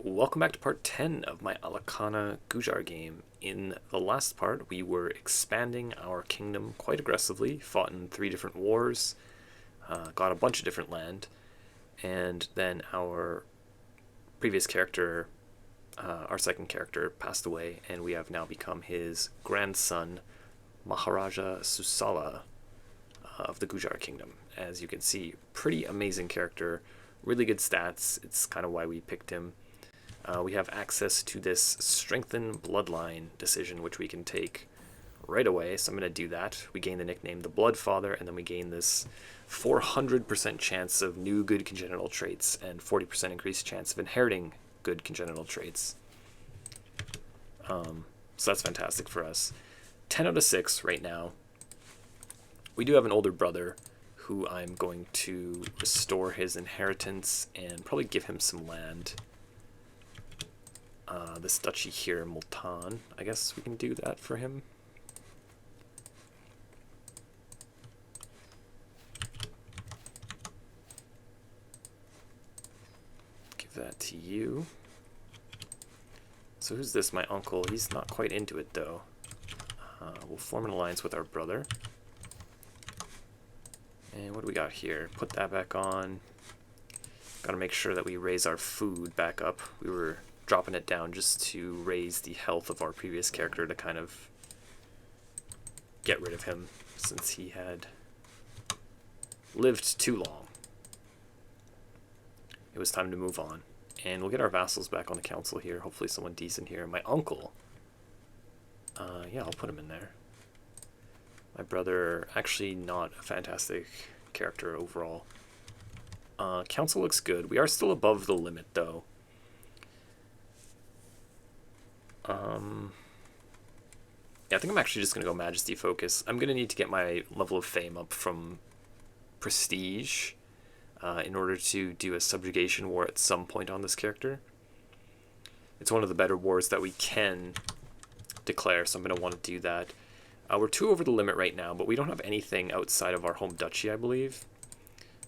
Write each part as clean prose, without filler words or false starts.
Welcome back to part 10 of my Alakhana Gujar game. In the last part, we were expanding our kingdom quite aggressively, fought in 3 different wars, got a bunch of different land, and then our previous character, our second character, passed away, and we have now become his grandson, Maharaja Susala of the Gujar kingdom. As you can see, pretty amazing character, really good stats. It's kind of why we picked him. We have access to this Strengthen Bloodline decision, which we can take right away, so I'm going to do that. We gain the nickname the Bloodfather, and then we gain this 400% chance of new good congenital traits and 40% increased chance of inheriting good congenital traits. So that's fantastic for us. 10 out of 6 right now. We do have an older brother who I'm going to restore his inheritance and probably give him some land. This duchy here, Multan, I guess we can do that for him. Give that to you. So who's this? My uncle. He's not quite into it, though. We'll form an alliance with our brother. And what do we got here? Put that back on. Gotta make sure that we raise our food back up. We were dropping it down just to raise the health of our previous character to kind of get rid of him since he had lived too long. It was time to move on. And we'll get our vassals back on the council here. Hopefully someone decent here. My uncle. Yeah, I'll put him in there. My brother, actually not a fantastic character overall. Council looks good. We are still above the limit, though. Yeah, I think I'm actually just going to go Majesty Focus. I'm going to need to get my level of fame up from Prestige in order to do a subjugation war at some point on this character. It's one of the better wars that we can declare, so I'm going to want to do that. We're 2 over the limit right now, but we don't have anything outside of our home duchy, I believe.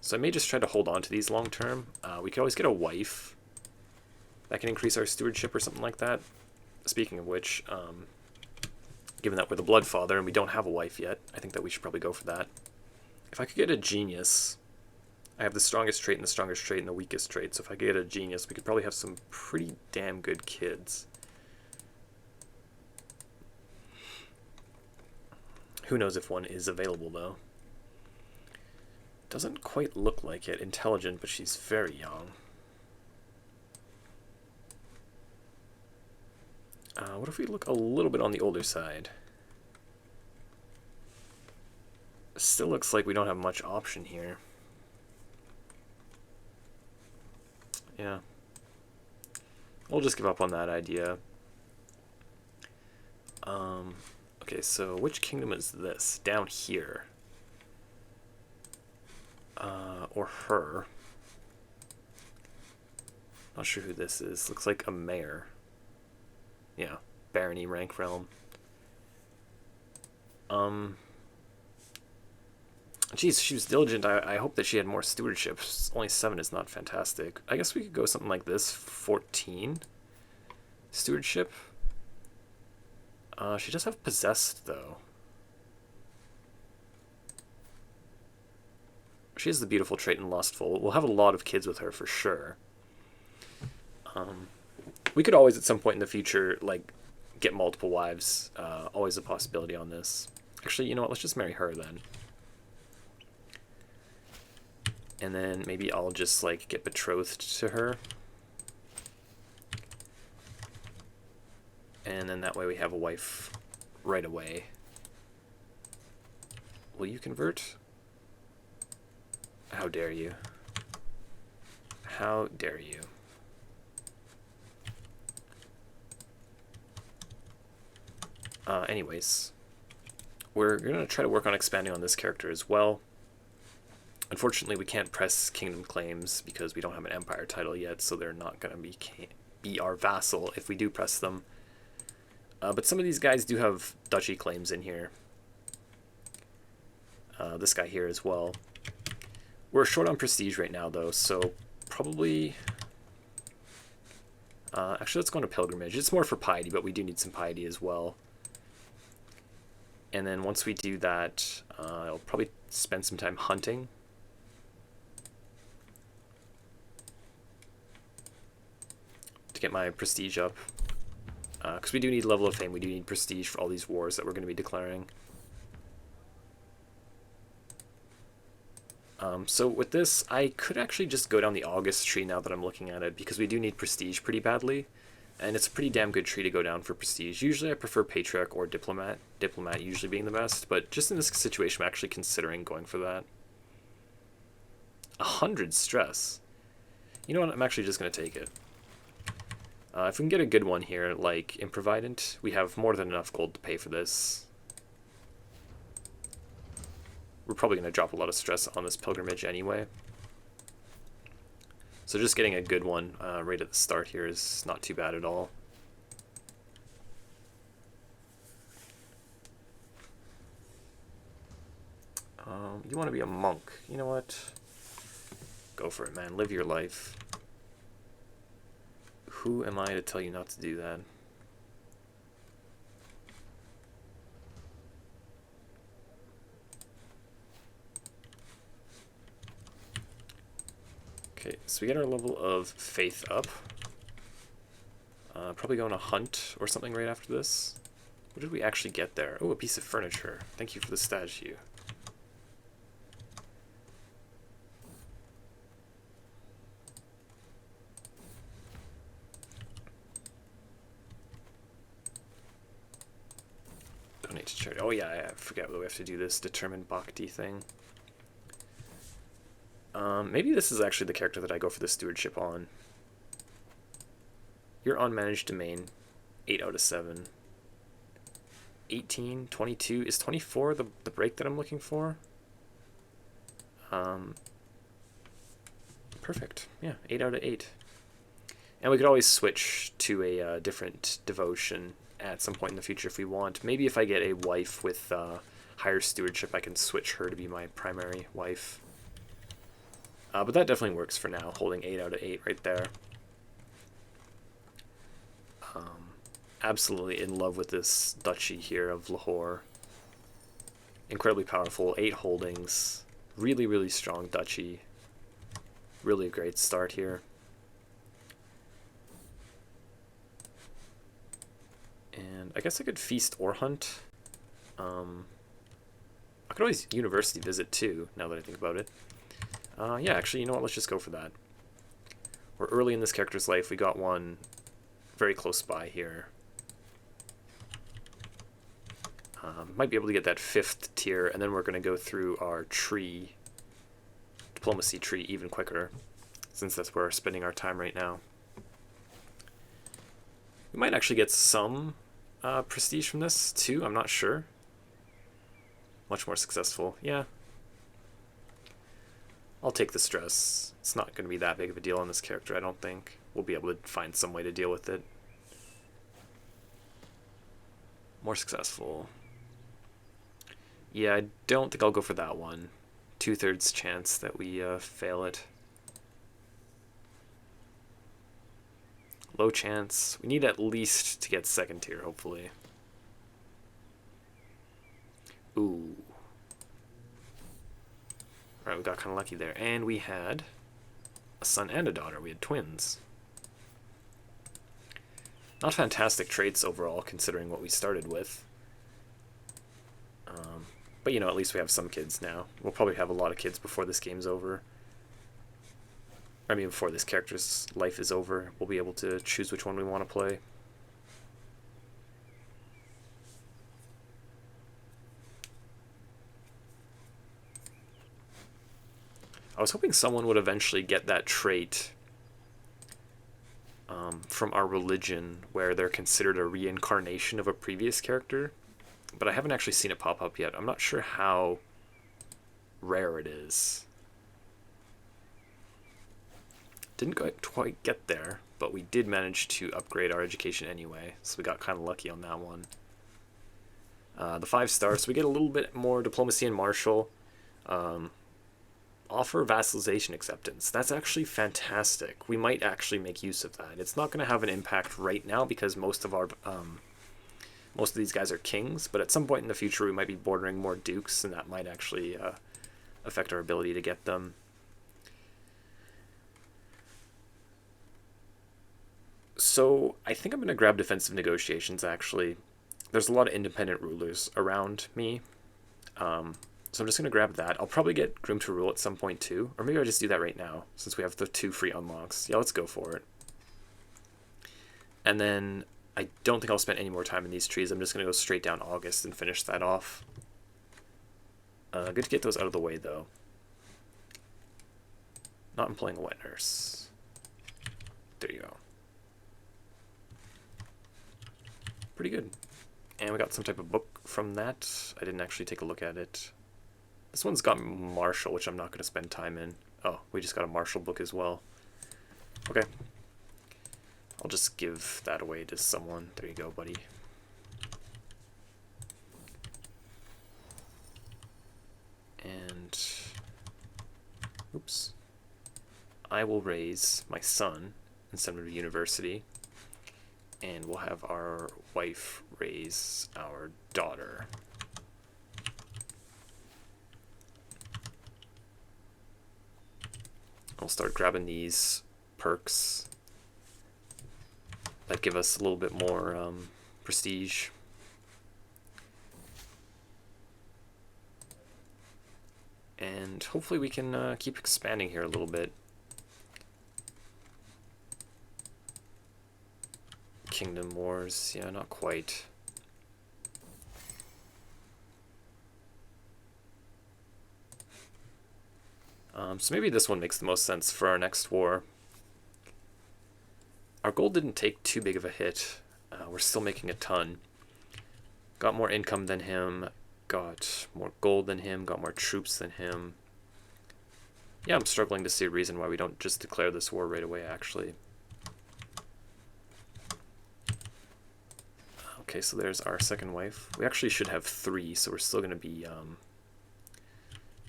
So I may just try to hold on to these long term. We could always get a wife. That can increase our stewardship or something like that. Speaking of which, given that we're the Bloodfather and we don't have a wife yet, I think that we should probably go for that. If I could get a genius, I have the strongest trait and the strongest trait and the weakest trait, so if I could get a genius, we could probably have some pretty damn good kids. Who knows if one is available, though. Doesn't quite look like it. Intelligent, but she's very young. What if we look a little bit on the older side? Still looks like we don't have much option here. Yeah. We'll just give up on that idea. Okay, so which kingdom is this? Down here. Or her. Not sure who this is. Looks like a mayor. Yeah, barony rank realm. Geez, she was diligent. I hope that she had more stewardship. Only 7 is not fantastic. I guess we could go something like this. 14 stewardship. She does have possessed, though. She has the beautiful trait in lustful. We'll have a lot of kids with her for sure. We could always, at some point in the future, like, get multiple wives. Always a possibility on this. Actually, you know what? Let's just marry her then. And then maybe I'll just, like, get betrothed to her. And then that way we have a wife right away. Will you convert? How dare you? How dare you? Anyways, we're going to try to work on expanding on this character as well. Unfortunately, we can't press kingdom claims because we don't have an empire title yet, so they're not going to be our vassal if we do press them. But some of these guys do have duchy claims in here. This guy here as well. We're short on prestige right now, though, so probably Actually, let's go on a pilgrimage. It's more for piety, but we do need some piety as well. And then once we do that, I'll probably spend some time hunting. To get my prestige up. Because we do need level of fame, we do need prestige for all these wars that we're going to be declaring. So with this, I could actually just go down the August tree now that I'm looking at it, because we do need prestige pretty badly. And it's a pretty damn good tree to go down for prestige. Usually I prefer Patriarch or Diplomat, Diplomat usually being the best, but just in this situation I'm actually considering going for that. 100 stress. You know what, I'm actually just going to take it. If we can get a good one here, like Improvident, we have more than enough gold to pay for this. We're probably going to drop a lot of stress on this pilgrimage anyway. So just getting a good one right at the start here is not too bad at all. You want to be a monk. You know what? Go for it, man. Live your life. Who am I to tell you not to do that? Okay, so we get our level of faith up. Probably going to hunt or something right after this. What did we actually get there? Oh, a piece of furniture. Thank you for the statue. Donate to charity. Oh yeah, I forget that we have to do this determined bhakti thing. Maybe this is actually the character that I go for the stewardship on. You're on managed domain. 8 out of 7. 18, 22. Is 24 the break that I'm looking for? Perfect. Yeah, 8 out of 8. And we could always switch to a different devotion at some point in the future if we want. Maybe if I get a wife with higher stewardship, I can switch her to be my primary wife. But that definitely works for now, holding 8 out of 8 right there. Absolutely in love with this duchy here of Lahore. Incredibly powerful, 8 holdings. Really, really strong duchy. Really a great start here. And I guess I could feast or hunt. I could always university visit too, now that I think about it. Yeah, actually, you know what? Let's just go for that. We're early in this character's life. We got one very close by here. Might be able to get that 5th tier, and then we're going to go through our tree, diplomacy tree, even quicker, since that's where we're spending our time right now. We might actually get some prestige from this, too. I'm not sure. Much more successful. Yeah. I'll take the stress. It's not going to be that big of a deal on this character, I don't think. We'll be able to find some way to deal with it. More successful. Yeah, I don't think I'll go for that one. 2/3 chance that we fail it. Low chance. We need at least to get 2nd tier, hopefully. Ooh. Alright, we got kind of lucky there. And we had a son and a daughter. We had twins. Not fantastic traits overall, considering what we started with. But, you know, at least we have some kids now. We'll probably have a lot of kids before this game's over. I mean, before this character's life is over. We'll be able to choose which one we want to play. I was hoping someone would eventually get that trait from our religion, where they're considered a reincarnation of a previous character, but I haven't actually seen it pop up yet. I'm not sure how rare it is. Didn't quite get there, but we did manage to upgrade our education anyway, so we got kind of lucky on that one. The 5 stars, so we get a little bit more diplomacy and martial. Offer vassalization acceptance. That's actually fantastic. We might actually make use of that. It's not going to have an impact right now because most of these guys are kings, but at some point in the future we might be bordering more dukes, and that might actually affect our ability to get them. So I think I'm going to grab defensive negotiations, actually. There's a lot of independent rulers around me. So I'm just going to grab that. I'll probably get Groom to Rule at some point too. Or maybe I'll just do that right now, since we have the 2 free unlocks. Yeah, let's go for it. And then I don't think I'll spend any more time in these trees. I'm just going to go straight down August and finish that off. Good to get those out of the way, though. Not employing a wet nurse. There you go. Pretty good. And we got some type of book from that. I didn't actually take a look at it. This one's got Martial, which I'm not going to spend time in. Oh, we just got a Martial book as well. Okay. I'll just give that away to someone. There you go, buddy. And... oops. I will raise my son and send him to university. And we'll have our wife raise our daughter. I'll start grabbing these perks that give us a little bit more prestige. And hopefully we can keep expanding here a little bit. Kingdom Wars, yeah, not quite. So maybe this one makes the most sense for our next war. Our gold didn't take too big of a hit. We're still making a ton. Got more income than him, got more gold than him, got more troops than him. Yeah, I'm struggling to see a reason why we don't just declare this war right away, actually. Okay, so there's our second wife. We actually should have 3, so we're still going to be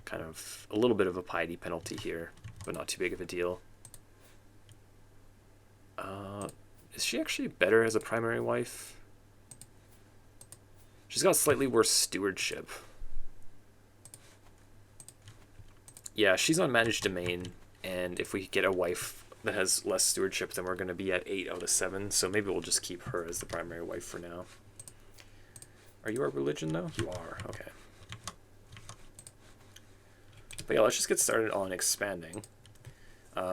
kind of a little bit of a piety penalty here, but not too big of a deal. Is she actually better as a primary wife? She's got slightly worse stewardship. Yeah, she's on managed domain, and if we get a wife that has less stewardship, then we're going to be at 8 out of 7, so maybe we'll just keep her as the primary wife for now. Are you our religion, though? You are, okay. But yeah, let's just get started on expanding.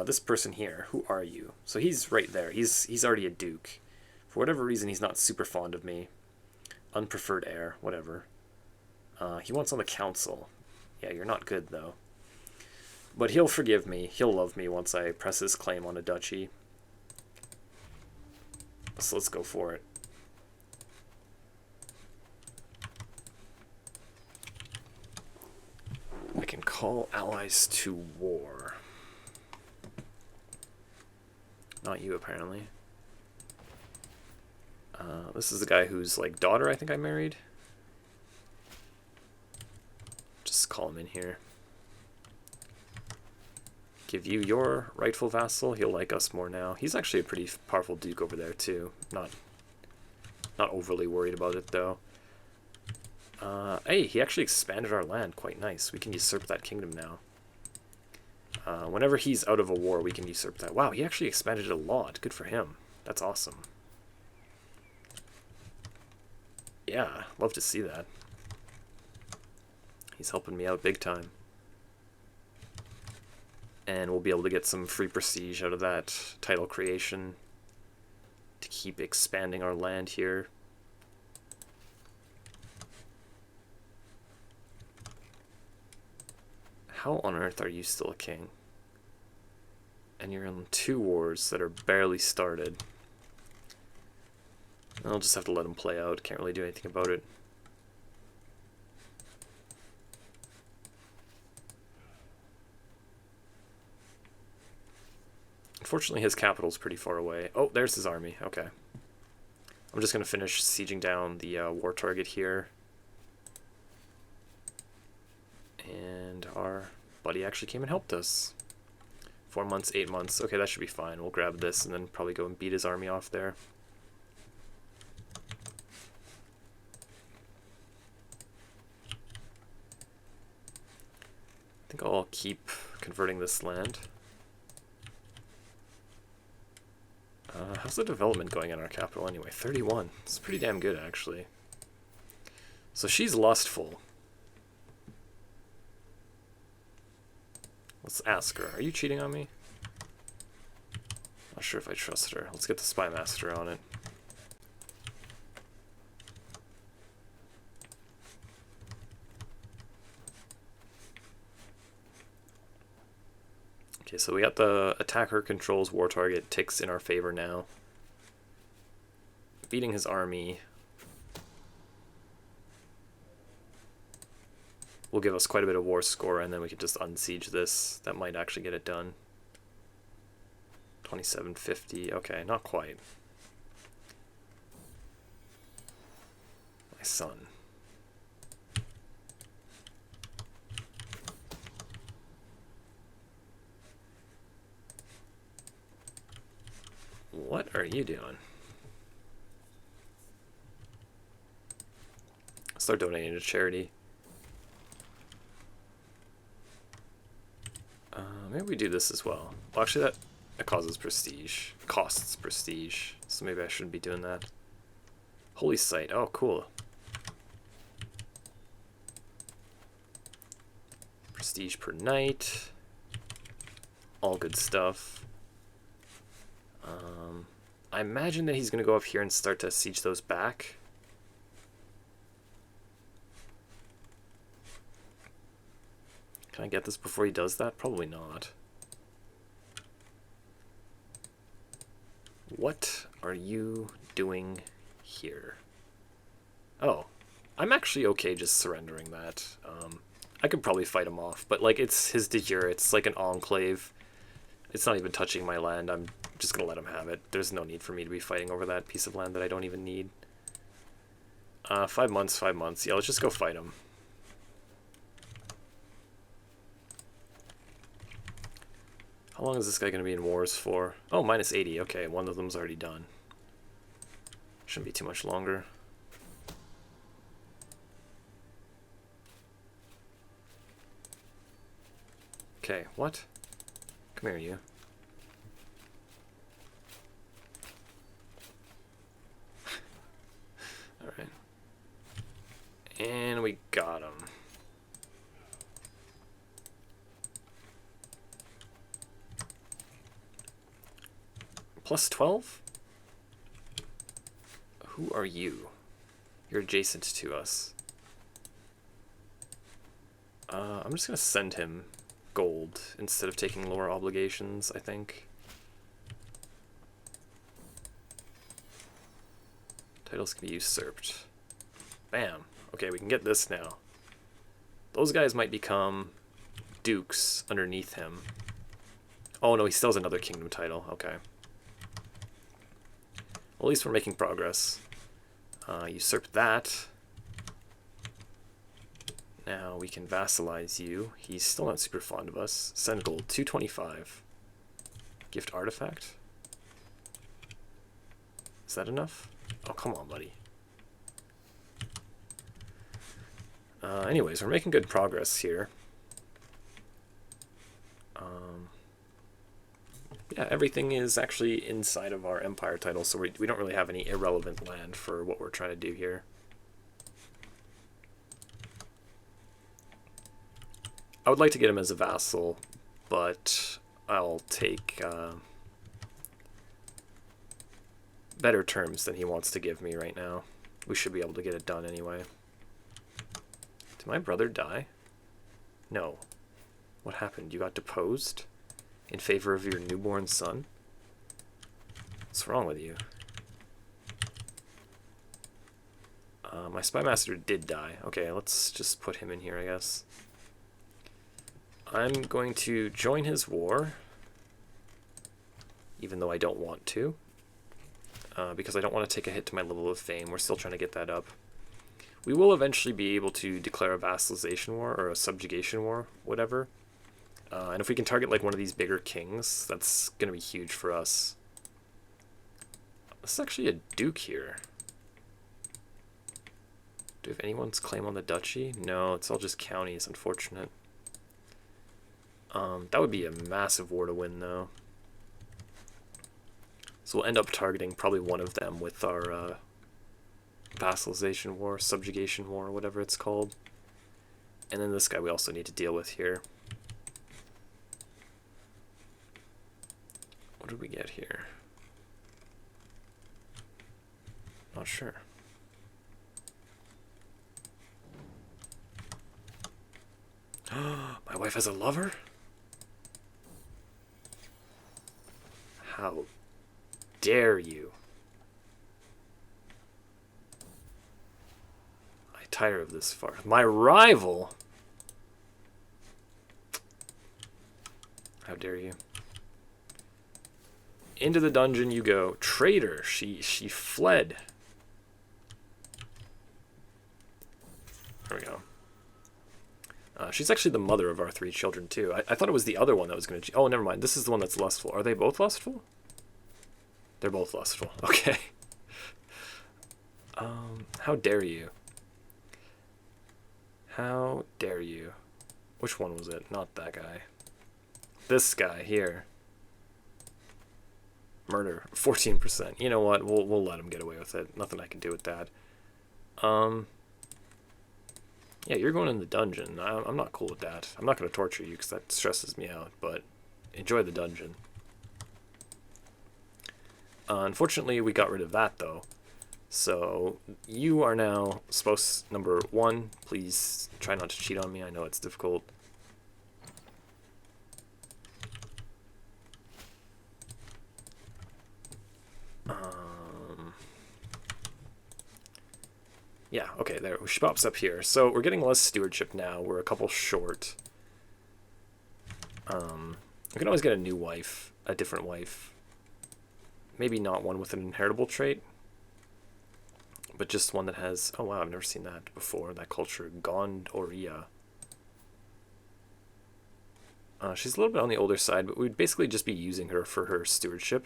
This person here, who are you? So he's right there. He's already a duke. For whatever reason, he's not super fond of me. Unpreferred heir, whatever. He wants on the council. Yeah, you're not good, though. But he'll forgive me. He'll love me once I press his claim on a duchy. So let's go for it. I can call allies to war. Not you, apparently. This is the guy whose, like, daughter I think I married. Just call him in here. Give you your rightful vassal. He'll like us more now. He's actually a pretty powerful duke over there, too. Not overly worried about it, though. Hey, he actually expanded our land. Quite nice. We can usurp that kingdom now. Whenever he's out of a war, we can usurp that. Wow, he actually expanded it a lot. Good for him. That's awesome. Yeah, love to see that. He's helping me out big time. And we'll be able to get some free prestige out of that title creation to keep expanding our land here. How on earth are you still a king? And you're in 2 wars that are barely started. I'll just have to let them play out. Can't really do anything about it. Unfortunately, his capital's pretty far away. Oh, there's his army. Okay. I'm just going to finish sieging down the war target here. And our buddy actually came and helped us. 4 months, 8 months. Okay, that should be fine. We'll grab this and then probably go and beat his army off there. I think I'll keep converting this land. How's the development going in our capital anyway? 31. It's pretty damn good, actually. So she's lustful. Let's ask her. Are you cheating on me? Not sure if I trust her. Let's get the Spy Master on it. Okay, so we got the attacker controls war target ticks in our favor now. Beating his army will give us quite a bit of war score, and then we can just unsiege this. That might actually get it done. 2750. Okay, not quite. My son. What are you doing? Start donating to charity. Maybe we do this as well. Well, actually, that causes prestige. Costs prestige. So maybe I shouldn't be doing that. Holy site. Oh, cool. Prestige per night. All good stuff. I imagine that he's going to go up here and start to siege those back. Can I get this before he does that? Probably not. What are you doing here? Oh, I'm actually okay just surrendering that. I could probably fight him off, but like it's his de jure, it's like an enclave. It's not even touching my land. I'm just gonna let him have it. There's no need for me to be fighting over that piece of land that I don't even need. 5 months, 5 months. Yeah, let's just go fight him. How long is this guy going to be in wars for? Oh, minus 80. Okay, one of them's already done. Shouldn't be too much longer. Okay, what? Come here, you. Alright. And we got him. Plus 12? Who are you? You're adjacent to us. I'm just gonna send him gold instead of taking lower obligations, I think. Titles can be usurped. Bam. Okay, we can get this now. Those guys might become dukes underneath him. Oh no, he still has another kingdom title. Okay. Well, at least we're making progress. Usurp that. Now we can vassalize you. He's still not super fond of us. Send gold, 225. Gift artifact. Is that enough? Oh, come on, buddy. Anyways, we're making good progress here. Yeah, everything is actually inside of our empire title, so we don't really have any irrelevant land for what we're trying to do here. I would like to get him as a vassal, but I'll take better terms than he wants to give me right now. We should be able to get it done anyway. Did my brother die? No. What happened? You got deposed? In favor of your newborn son? What's wrong with you? My Spy Master did die. Okay, let's just put him in here, I guess. I'm going to join his war, even though I don't want to, because I don't want to take a hit to my level of fame. We're still trying to get that up. We will eventually be able to declare a vassalization war, or a subjugation war, whatever. And if we can target like one of these bigger kings, that's going to be huge for us. This is actually a duke here. Do we have anyone's claim on the duchy? No, it's all just counties, unfortunate. That would be a massive war to win, though. So we'll end up targeting probably one of them with our vassalization war, subjugation war, whatever it's called. And then this guy we also need to deal with here. What did we get here? Not sure. My wife has a lover? How dare you? I tire of this farce. My rival? How dare you? Into the dungeon you go. Traitor. She fled. There we go. She's actually the mother of our 3 children, too. I thought it was the other one that was going to... Oh, never mind. This is the one that's lustful. Are they both lustful? They're both lustful. Okay. How dare you? How dare you? Which one was it? Not that guy. This guy here. Murder. 14%. You know what? We'll let him get away with it. Nothing I can do with that. Yeah, you're going in the dungeon. I'm not cool with that. I'm not going to torture you because that stresses me out, but enjoy the dungeon. Unfortunately, we got rid of that, though. So, you are now supposed number 1. Please try not to cheat on me. I know it's difficult. Yeah, okay, there. She pops up here. So we're getting less stewardship now. We're a couple short. We can always get a new wife, a different wife. Maybe not one with an inheritable trait, but just one that has... Oh, wow, I've never seen that before, that culture. Gondoria. She's a little bit on the older side, but we'd basically just be using her for her stewardship.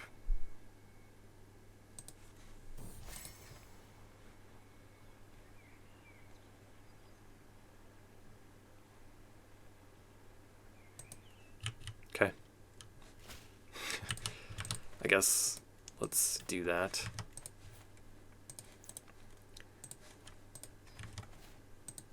Okay. I guess let's do that.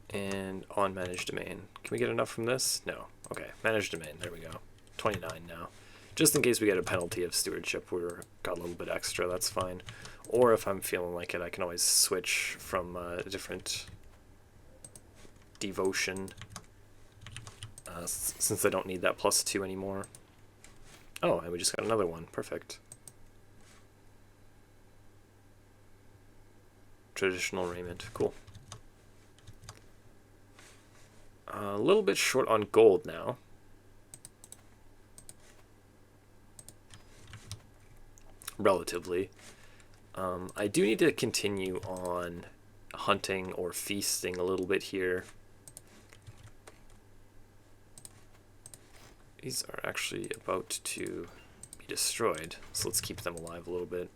And on managed domain. Can we get enough from this? No. Okay, managed domain. There we go. 29 now. Just in case we get a penalty of stewardship, we're got a little bit extra, that's fine. Or if I'm feeling like it, I can always switch from a different devotion. Since I don't need that +2 anymore. Oh, and we just got another one. Perfect. Traditional raiment. Cool. A little bit short on gold now. Relatively. I do need to continue on hunting or feasting a little bit here. These are actually about to be destroyed, so let's keep them alive a little bit.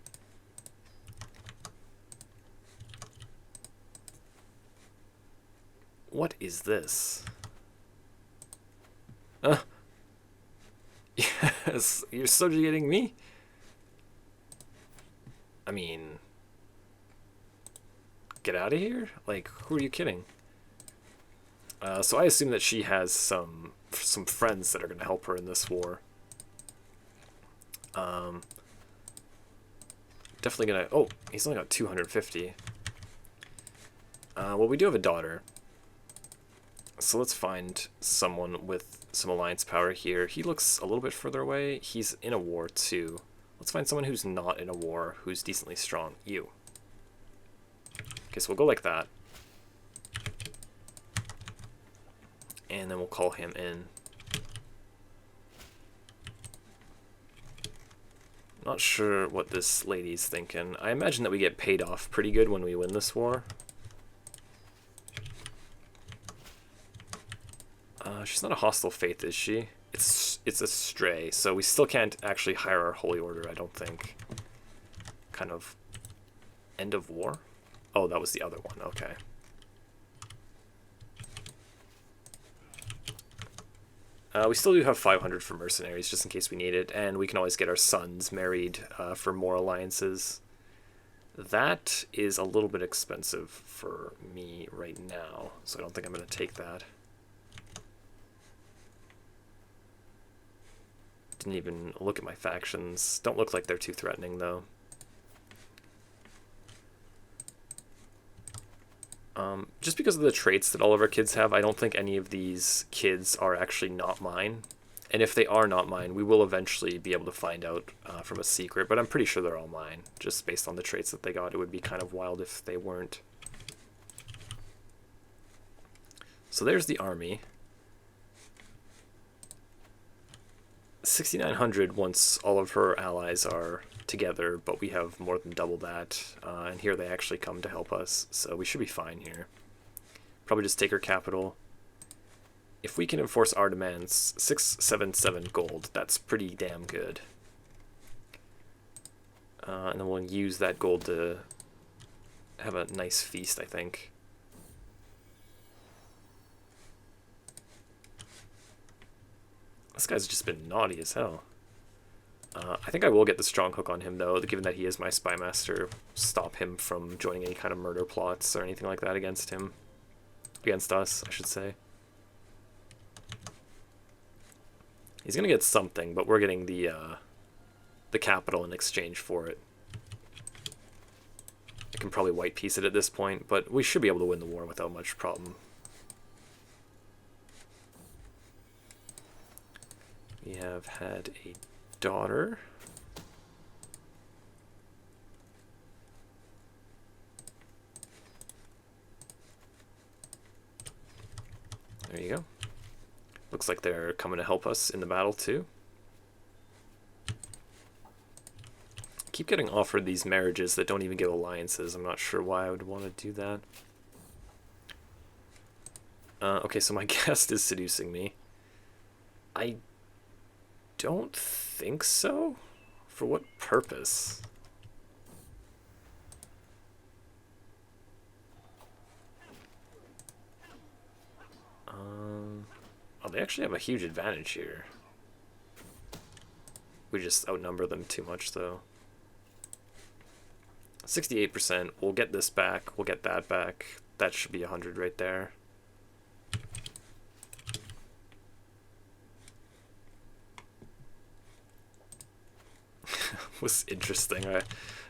What is this? Yes, you're subjugating me? I mean, get out of here? Like, who are you kidding? So I assume that she has some friends that are going to help her in this war. Definitely going to... Oh, he's only got 250. Well, we do have a daughter. So let's find someone with some alliance power here. He looks a little bit further away. He's in a war, too. Let's find someone who's not in a war, who's decently strong. You. Okay, so we'll go like that. And then we'll call him in. Not sure what this lady's thinking. I imagine that we get paid off pretty good when we win this war. She's not a hostile faith, is she? It's a stray, so we still can't actually hire our holy order, I don't think. Kind of end of war? Oh, that was the other one, okay. We still do have 500 for mercenaries, just in case we need it, and we can always get our sons married for more alliances. That is a little bit expensive for me right now, so I don't think I'm going to take that. Didn't even look at my factions. Don't look like they're too threatening, though. Just because of the traits that all of our kids have, I don't think any of these kids are actually not mine. And if they are not mine, we will eventually be able to find out from a secret, but I'm pretty sure they're all mine, just based on the traits that they got. It would be kind of wild if they weren't. So there's the army. 6,900 once all of her allies are together, but we have more than double that, and here they actually come to help us, so we should be fine here. Probably just take her capital. If we can enforce our demands, 677 gold, that's pretty damn good. And then we'll use that gold to have a nice feast, I think. This guy's just been naughty as hell. I think I will get the strong hook on him, though, given that he is my spy master. Stop him from joining any kind of murder plots or anything like that against him. Against us, I should say. He's gonna get something, but we're getting the capital in exchange for it. I can probably white piece it at this point, but we should be able to win the war without much problem. We have had a daughter. There you go. Looks like they're coming to help us in the battle too. Keep getting offered these marriages that don't even give alliances. I'm not sure why I would want to do that. Okay, so my guest is seducing me. I don't think so. For what purpose? Oh, they actually have a huge advantage here. We just outnumber them too much, though. 68%. We'll get this back. We'll get that back. That should be 100 right there. Was interesting. I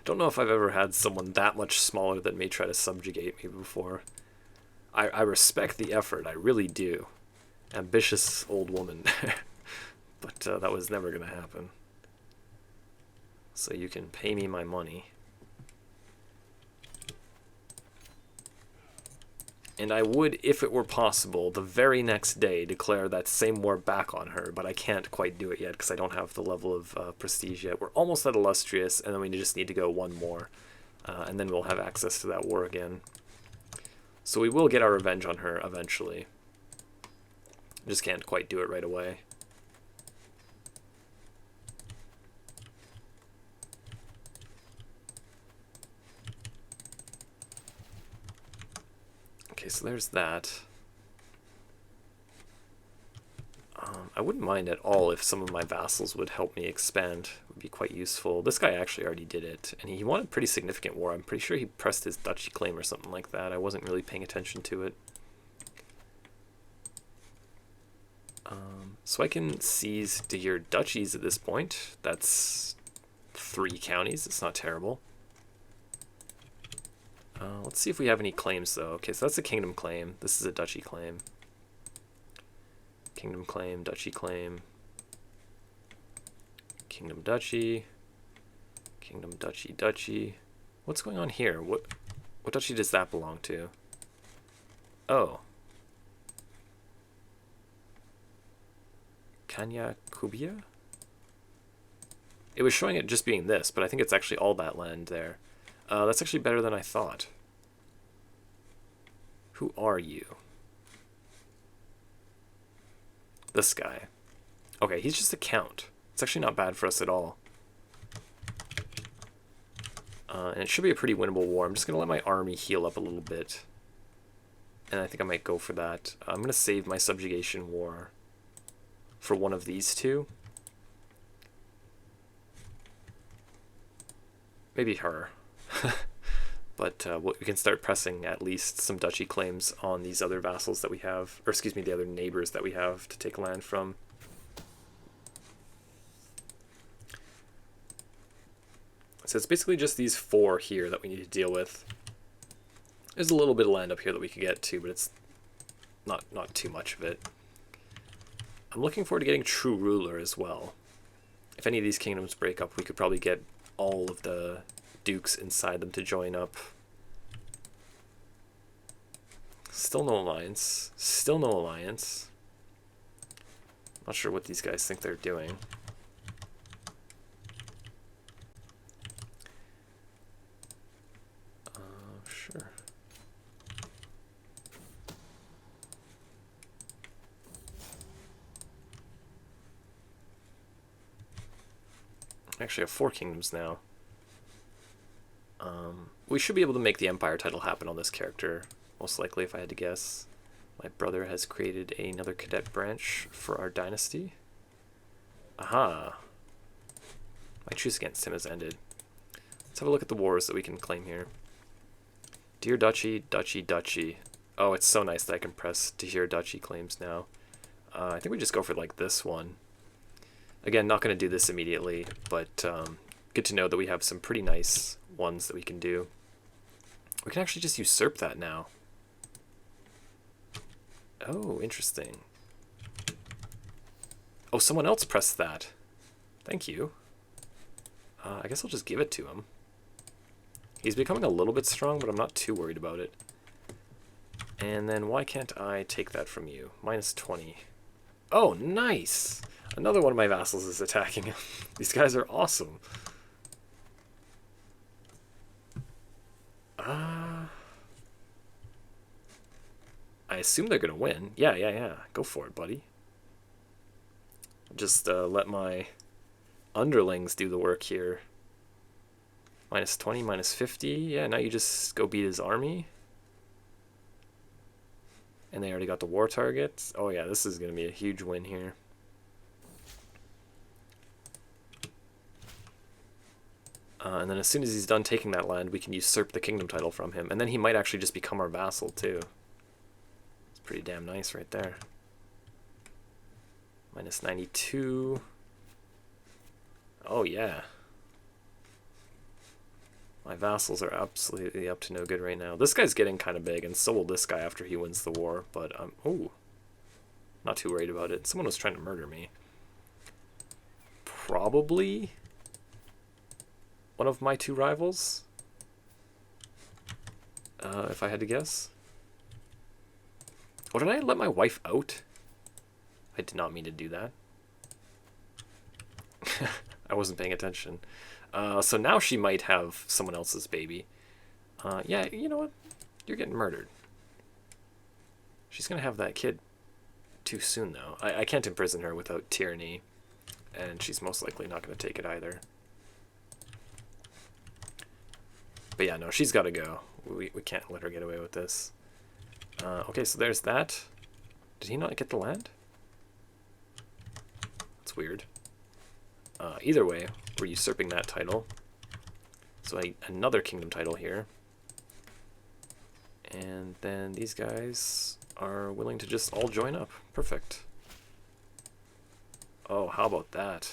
don't know if I've ever had someone that much smaller than me try to subjugate me before. I respect the effort. I really do. Ambitious old woman. But that was never going to happen. So you can pay me my money. And I would, if it were possible, the very next day declare that same war back on her, but I can't quite do it yet because I don't have the level of prestige yet. We're almost at Illustrious, and then we just need to go one more, and then we'll have access to that war again. So we will get our revenge on her eventually. Just can't quite do it right away. Okay, so there's that. I wouldn't mind at all if some of my vassals would help me expand. It would be quite useful. This guy actually already did it, and he wanted pretty significant war. I'm pretty sure he pressed his duchy claim or something like that. I wasn't really paying attention to it. So I can seize to your duchies at this point. That's 3 counties. It's not terrible. Let's see if we have any claims, though. Okay, so that's a kingdom claim. This is a duchy claim. Kingdom claim, duchy claim. Kingdom duchy. Kingdom duchy, duchy. What's going on here? What duchy does that belong to? Oh. Kanya Kubia? It was showing it just being this, but I think it's actually all that land there. That's actually better than I thought. Who are you? This guy. Okay, he's just a count. It's actually not bad for us at all. And it should be a pretty winnable war. I'm just going to let my army heal up a little bit. And I think I might go for that. I'm going to save my subjugation war for one of these two. Maybe her. But we can start pressing at least some duchy claims on these other vassals that we have. Or excuse me, the other neighbors that we have to take land from. So it's basically just these four here that we need to deal with. There's a little bit of land up here that we could get to, but it's not too much of it. I'm looking forward to getting True Ruler as well. If any of these kingdoms break up, we could probably get all of the dukes inside them to join up. Still no alliance. Still no alliance. Not sure what these guys think they're doing. Sure. Actually, I have 4 kingdoms now. We should be able to make the Empire title happen on this character, most likely, if I had to guess. My brother has created another cadet branch for our dynasty. Aha! My truce against him has ended. Let's have a look at the wars that we can claim here. Dear Duchy, Duchy, Duchy. Oh, it's so nice that I can press to hear Duchy claims now. I think we just go for like this one. Again, not going to do this immediately, but good to know that we have some pretty nice ones that we can do. We can actually just usurp that now. Oh, interesting. Oh, someone else pressed that. Thank you. I guess I'll just give it to him. He's becoming a little bit strong, but I'm not too worried about it. And then why can't I take that from you? Minus 20. Oh, nice! Another one of my vassals is attacking him. These guys are awesome. I assume they're going to win. Yeah. Go for it, buddy. Just let my underlings do the work here. Minus 20, minus 50. Yeah, now you just go beat his army. And they already got the war targets. Oh yeah, this is going to be a huge win here. And then as soon as he's done taking that land, we can usurp the kingdom title from him. And then he might actually just become our vassal, too. It's pretty damn nice right there. Minus 92. Oh, yeah. My vassals are absolutely up to no good right now. This guy's getting kind of big, and so will this guy after he wins the war. But, oh, not too worried about it. Someone was trying to murder me. Probably one of my 2 rivals, if I had to guess. Oh, did I let my wife out? I did not mean to do that. I wasn't paying attention. So now she might have someone else's baby. Yeah, you know what? You're getting murdered. She's going to have that kid too soon, though. I can't imprison her without tyranny, and she's most likely not going to take it either. But yeah, no, she's got to go. We can't let her get away with this. Okay, so there's that. Did he not get the land? That's weird. Either way, we're usurping that title. So another kingdom title here. And then these guys are willing to just all join up. Perfect. Oh, how about that?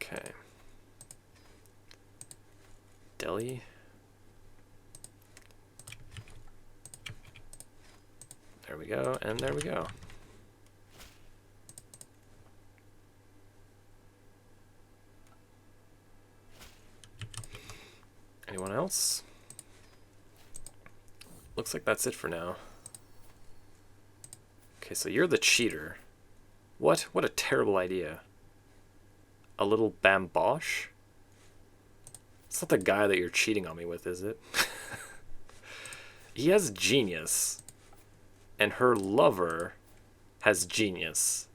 Okay. Delhi. There we go, and there we go. Anyone else? Looks like that's it for now. Okay, so you're the cheater. What? What a terrible idea. A little bambosh? It's not the guy that you're cheating on me with, is it? He has genius. And her lover has genius.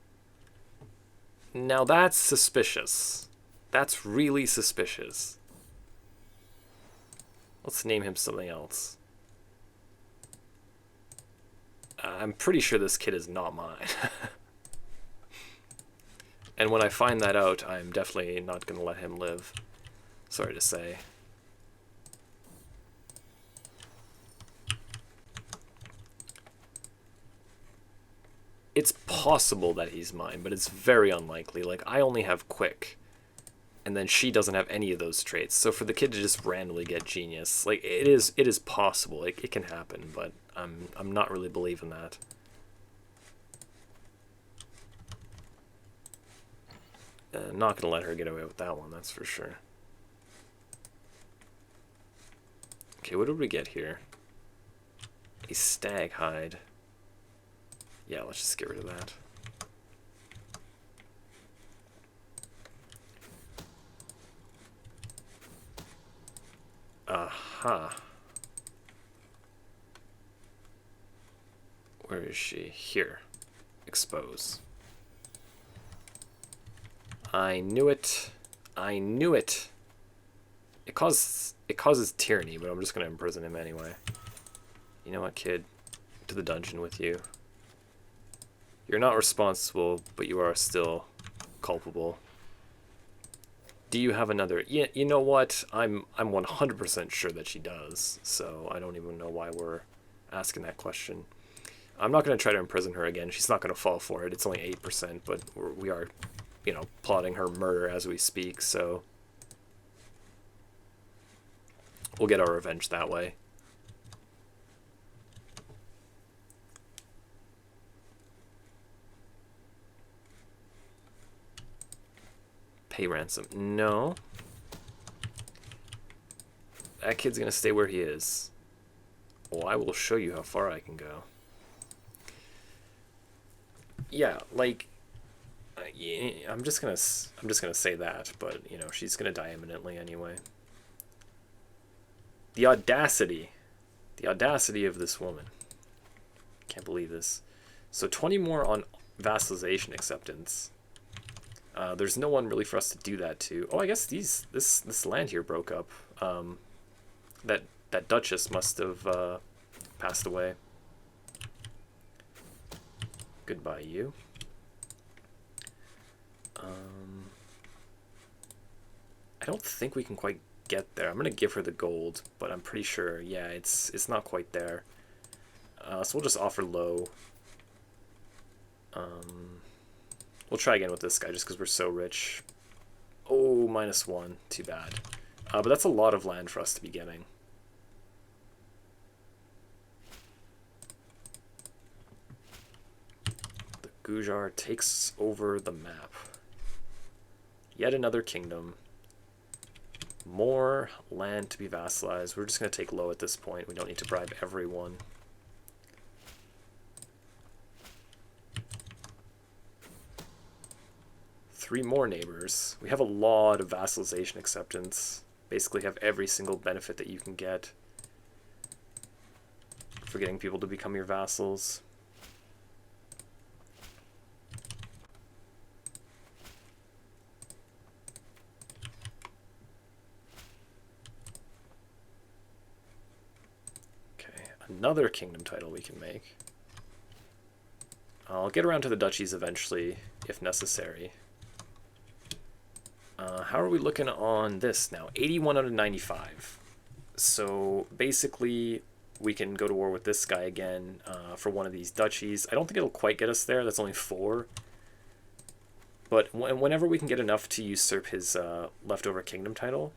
Now that's suspicious. That's really suspicious. Let's name him something else. I'm pretty sure this kid is not mine. And when I find that out, I'm definitely not going to let him live. Sorry to say. It's possible that he's mine, but it's very unlikely. Like, I only have quick. And then she doesn't have any of those traits. So for the kid to just randomly get genius, like, it is possible. It can happen, but I'm not really believing that. Not gonna let her get away with that one, that's for sure. Okay, what did we get here? A stag hide. Yeah, let's just get rid of that. Aha. Where is she? Here. Expose. I knew it. I knew it. It causes tyranny, but I'm just gonna imprison him anyway. You know what, kid? To the dungeon with you. You're not responsible, but you are still culpable. Do you have another? Yeah, you know what? I'm 100% sure that she does. So I don't even know why we're asking that question. I'm not going to try to imprison her again. She's not going to fall for it. It's only 8%, but we are, you know, plotting her murder as we speak. So we'll get our revenge that way. Pay ransom. No. That kid's gonna stay where he is. Well, I will show you how far I can go. Yeah, like, I'm just gonna say that, but you know, she's gonna die imminently anyway. The audacity of this woman. Can't believe this. So 20 more on vassalization acceptance. There's no one really for us to do that to. Oh, I guess this land here broke up. That Duchess must have passed away. Goodbye, you. I don't think we can quite get there. I'm gonna give her the gold, but I'm pretty sure, yeah, it's not quite there. So we'll just offer low. We'll try again with this guy just because we're so rich. Oh, -1. Too bad. But that's a lot of land for us to be getting. The Gujar takes over the map. Yet another kingdom. More land to be vassalized. We're just going to take low at this point. We don't need to bribe everyone. Three more neighbors. We have a lot of vassalization acceptance. Basically have every single benefit that you can get for getting people to become your vassals. Okay, another kingdom title we can make. I'll get around to the duchies eventually, if necessary. How are we looking on this now? 81 out of 95. So basically, we can go to war with this guy again for one of these duchies. I don't think it'll quite get us there. That's only 4. But whenever we can get enough to usurp his leftover kingdom title,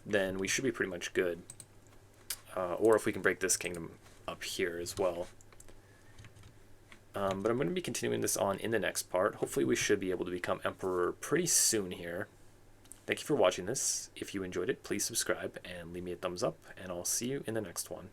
then we should be pretty much good. Or if we can break this kingdom up here as well. But I'm going to be continuing this on in the next part. Hopefully we should be able to become emperor pretty soon here. Thank you for watching this. If you enjoyed it, please subscribe and leave me a thumbs up, and I'll see you in the next one.